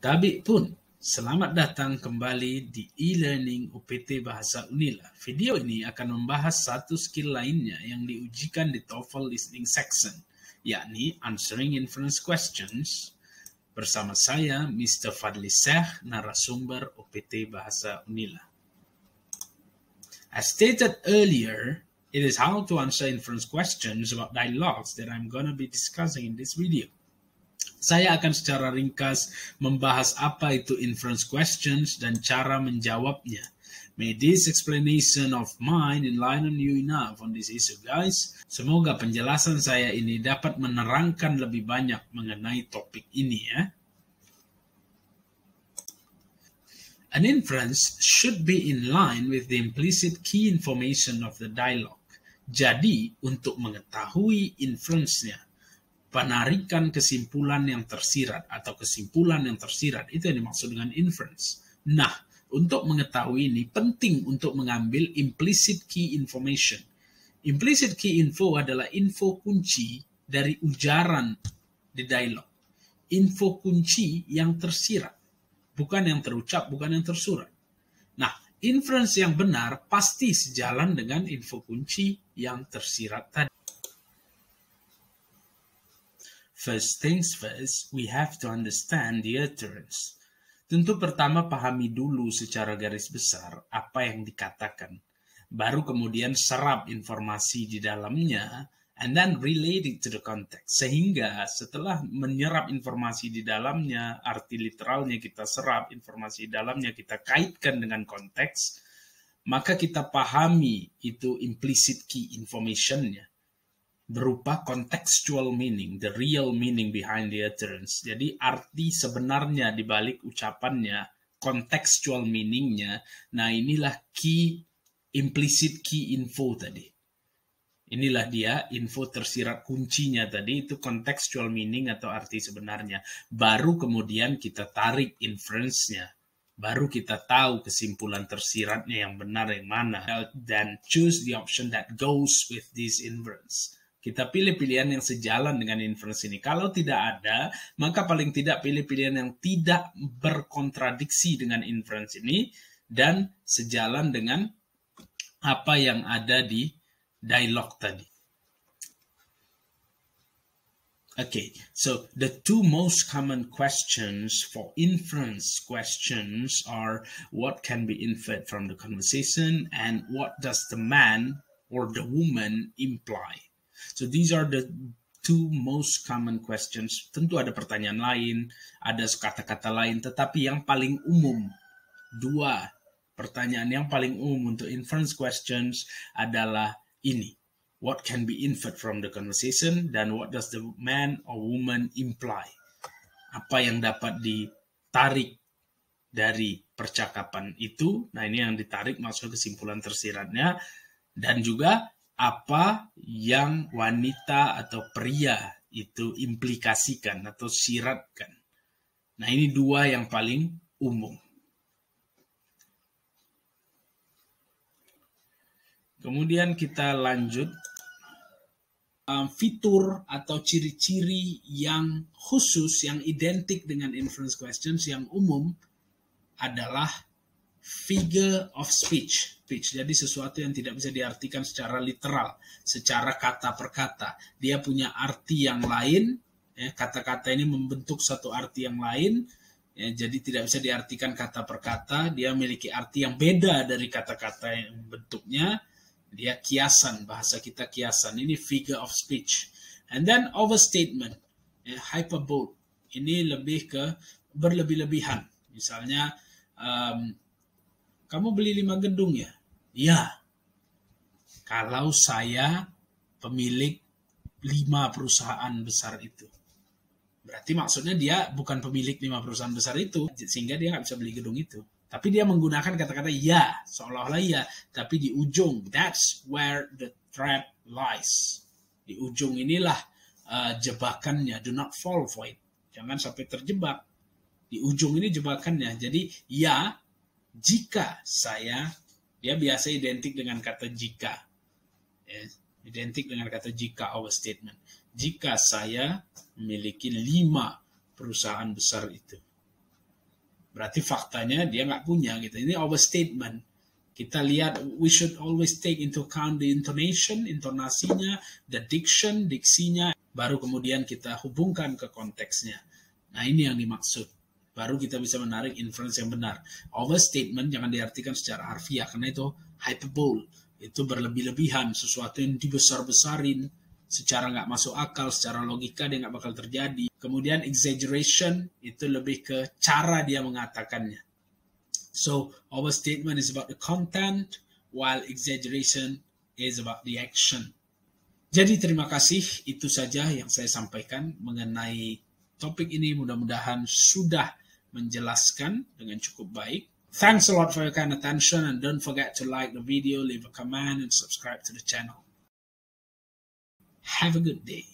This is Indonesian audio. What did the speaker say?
Tabi pun, selamat datang kembali di e-learning UPT Bahasa Unila. Video ini akan membahas satu skill lainnya yang diujikan di TOEFL listening section, yakni answering inference questions. Bersama saya, Mr. Fadli Syekh, narasumber UPT Bahasa Unila. As stated earlier, it is how to answer inference questions about dialogues that I'm going to be discussing in this video. Saya akan secara ringkas membahas apa itu inference questions dan cara menjawabnya. May this explanation of mine enlighten you enough on this issue, guys. Semoga penjelasan saya ini dapat menerangkan lebih banyak mengenai topik ini, ya. An inference should be in line with the implicit key information of the dialogue. Jadi, untuk mengetahui inference-nya, penarikan kesimpulan yang tersirat atau kesimpulan yang tersirat, itu yang dimaksud dengan inference. Nah, untuk mengetahui ini penting untuk mengambil implicit key information. Implicit key info adalah info kunci dari ujaran di dialog. Info kunci yang tersirat, bukan yang terucap, bukan yang tersurat. Nah, inference yang benar pasti sejalan dengan info kunci yang tersirat tadi. First things first, we have to understand the utterance. Tentu pertama pahami dulu secara garis besar apa yang dikatakan. Baru kemudian serap informasi di dalamnya, and then relate it to the context. Sehingga setelah menyerap informasi di dalamnya, arti literalnya kita serap, informasi di dalamnya kita kaitkan dengan konteks, maka kita pahami itu implicit key information-nya. Berupa contextual meaning, the real meaning behind the utterance. Jadi arti sebenarnya di balik ucapannya, contextual meaning-nya. Nah, inilah implicit key info tadi. Inilah dia info tersirat kuncinya tadi, itu contextual meaning atau arti sebenarnya. Baru kemudian kita tarik inference-nya. Baru kita tahu kesimpulan tersiratnya yang benar yang mana. Dan choose the option that goes with this inference. Kita pilih pilihan yang sejalan dengan inference ini. Kalau tidak ada, maka paling tidak pilih pilihan yang tidak berkontradiksi dengan inference ini dan sejalan dengan apa yang ada di dialog tadi. Okay, so the two most common questions for inference questions are what can be inferred from the conversation and what does the man or the woman imply. So these are the two most common questions. Tentu ada pertanyaan lain, ada kata-kata lain, tetapi yang paling umum, dua pertanyaan yang paling umum untuk inference questions adalah ini. What can be inferred from the conversation dan what does the man or woman imply? Apa yang dapat ditarik dari percakapan itu? Nah, ini yang ditarik masuk kesimpulan tersiratnya, dan juga apa yang wanita atau pria itu implikasikan atau siratkan. Nah, ini dua yang paling umum. Kemudian kita lanjut. Fitur atau ciri-ciri yang khusus, yang identik dengan inference questions yang umum adalah figure of speech. Jadi sesuatu yang tidak bisa diartikan secara literal, secara kata per kata. Dia punya arti yang lain, ya, kata-kata ini membentuk satu arti yang lain, ya, jadi tidak bisa diartikan kata per kata. Dia memiliki arti yang beda dari kata-kata yang bentuknya. Dia kiasan, bahasa kita kiasan. Ini figure of speech. And then overstatement, ya, hyperbole. Ini lebih ke berlebih-lebihan. Misalnya, kamu beli 5 gedung ya? Ya. Kalau saya pemilik 5 perusahaan besar itu. Berarti maksudnya dia bukan pemilik 5 perusahaan besar itu, sehingga dia nggak bisa beli gedung itu. Tapi dia menggunakan kata-kata ya, seolah-olah ya. Tapi di ujung, that's where the trap lies. Di ujung inilah jebakannya. Do not fall for it. Jangan sampai terjebak. Di ujung ini jebakannya. Jadi ya, jika saya, dia biasa identik dengan kata jika. Identik dengan kata jika, overstatement. Jika saya memiliki 5 perusahaan besar itu. berarti faktanya dia nggak punya gitu. Ini overstatement. Kita lihat, we should always take into account the intonation, intonasinya, the diction, diksinya, baru kemudian kita hubungkan ke konteksnya. Nah, ini yang dimaksud. Baru kita bisa menarik inference yang benar. Overstatement jangan diartikan secara harfiah, karena itu hyperbole. Itu berlebih-lebihan, sesuatu yang dibesar-besarin, secara nggak masuk akal, secara logika dia nggak bakal terjadi. Kemudian exaggeration, itu lebih ke cara dia mengatakannya. So, overstatement is about the content, while exaggeration is about the action. Jadi terima kasih, itu saja yang saya sampaikan mengenai topik ini. Mudah-mudahan sudah menjelaskan dengan cukup baik. Thanks a lot for your kind attention, and don't forget to like the video, leave a comment, and subscribe to the channel. Have a good day.